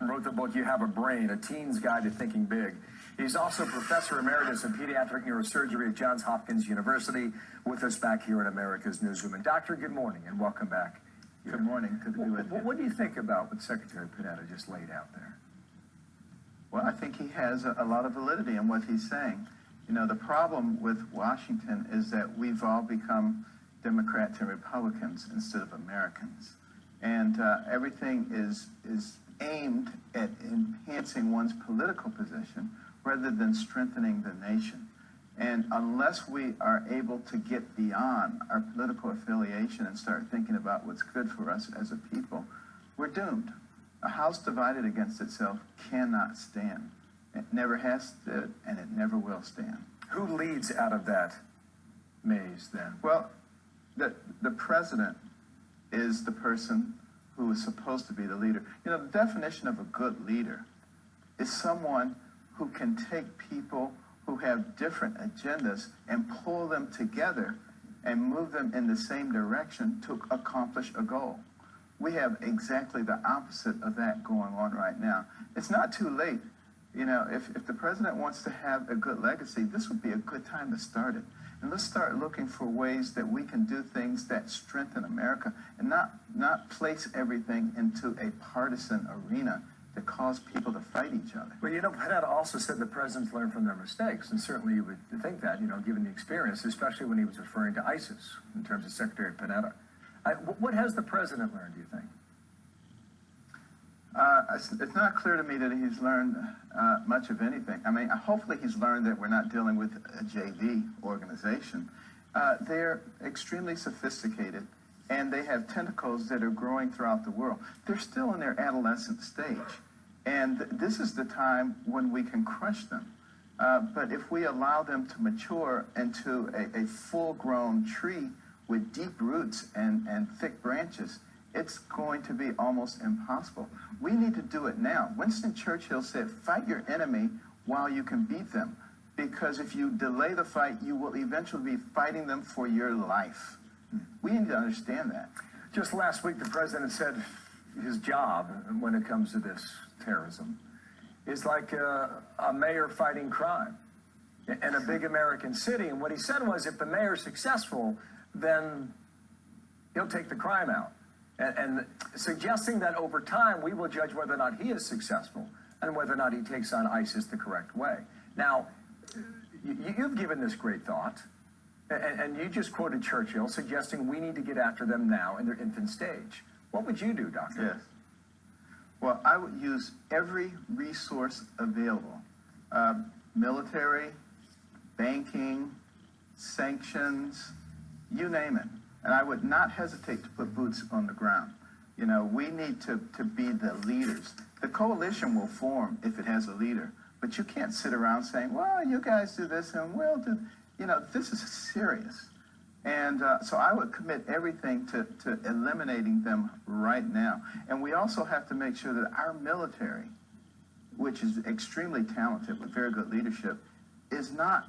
wrote the book, You Have a Brain, A Teen's Guide to Thinking Big. He's also Professor Emeritus of Pediatric Neurosurgery at Johns Hopkins University, with us back here in America's Newsroom. And Doctor, good morning and welcome back. Good morning. Good to be with you. What do you think about what Secretary Panetta just laid out there? Well, I think he has a lot of validity in what he's saying. You know, the problem with Washington is that we've all become Democrats and Republicans instead of Americans. And everything is aimed at enhancing one's political position rather than strengthening the nation. And unless we are able to get beyond our political affiliation and start thinking about what's good for us as a people, we're doomed. A house divided against itself cannot stand. It never has stood, and it never will stand. Who leads out of that maze, then? Well, the president is the person who is supposed to be the leader. You know, the definition of a good leader is someone who can take people who have different agendas and pull them together and move them in the same direction to accomplish a goal. We have exactly the opposite of that going on right now. It's not too late. You know, if the president wants to have a good legacy, this would be a good time to start it. And let's start looking for ways that we can do things that strengthen America and not place everything into a partisan arena that cause people to fight each other. Well, you know, Panetta also said the presidents learn from their mistakes, and certainly you would think that, you know, given the experience, especially when he was referring to ISIS in terms of Secretary Panetta. What has the president learned, do you think? It's not clear to me that he's learned much of anything. I mean, hopefully he's learned that we're not dealing with a JV organization. They're extremely sophisticated, and they have tentacles that are growing throughout the world. They're still in their adolescent stage, and this is the time when we can crush them. But if we allow them to mature into a full-grown tree with deep roots and thick branches, it's going to be almost impossible. We need to do it now. Winston Churchill said, fight your enemy while you can beat them, because if you delay the fight, you will eventually be fighting them for your life. We need to understand that. Just last week, the president said his job, when it comes to this terrorism, is like a mayor fighting crime in a big American city. And what he said was, if the mayor's successful, then he'll take the crime out. And suggesting that over time, we will judge whether or not he is successful and whether or not he takes on ISIS the correct way. Now, you've given this great thought, and you just quoted Churchill suggesting we need to get after them now in their infant stage. What would you do, Doctor? Yes. Well, I would use every resource available. Military, banking, sanctions, you name it. And I would not hesitate to put boots on the ground. You know, we need to be the leaders. The coalition will form if it has a leader, but you can't sit around saying, well, you guys do this and we'll do, you know, this is serious. And so I would commit everything to eliminating them right now. And we also have to make sure that our military, which is extremely talented with very good leadership, is not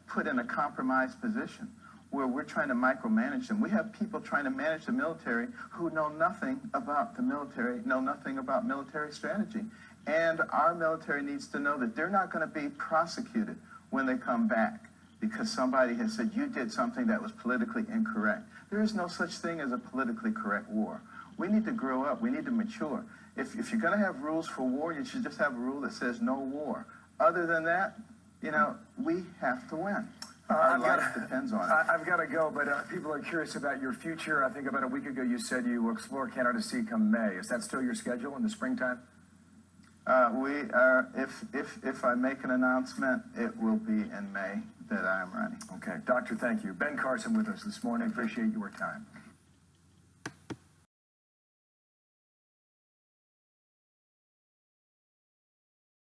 put in a compromised position where we're trying to micromanage them. We have people trying to manage the military who know nothing about the military, know nothing about military strategy. And our military needs to know that they're not going to be prosecuted when they come back because somebody has said you did something that was politically incorrect. There is no such thing as a politically correct war. We need to grow up. We need to mature. If you're going to have rules for war, you should just have a rule that says no war. Other than that, you know, we have to win. Our life depends on it. I've got to go, but people are curious about your future. I think about a week ago you said you will explore Canada come May. Is that still your schedule in the springtime? We are. If I make an announcement, it will be in May that I am running. Okay, Doctor, thank you. Ben Carson with us this morning. Appreciate your time.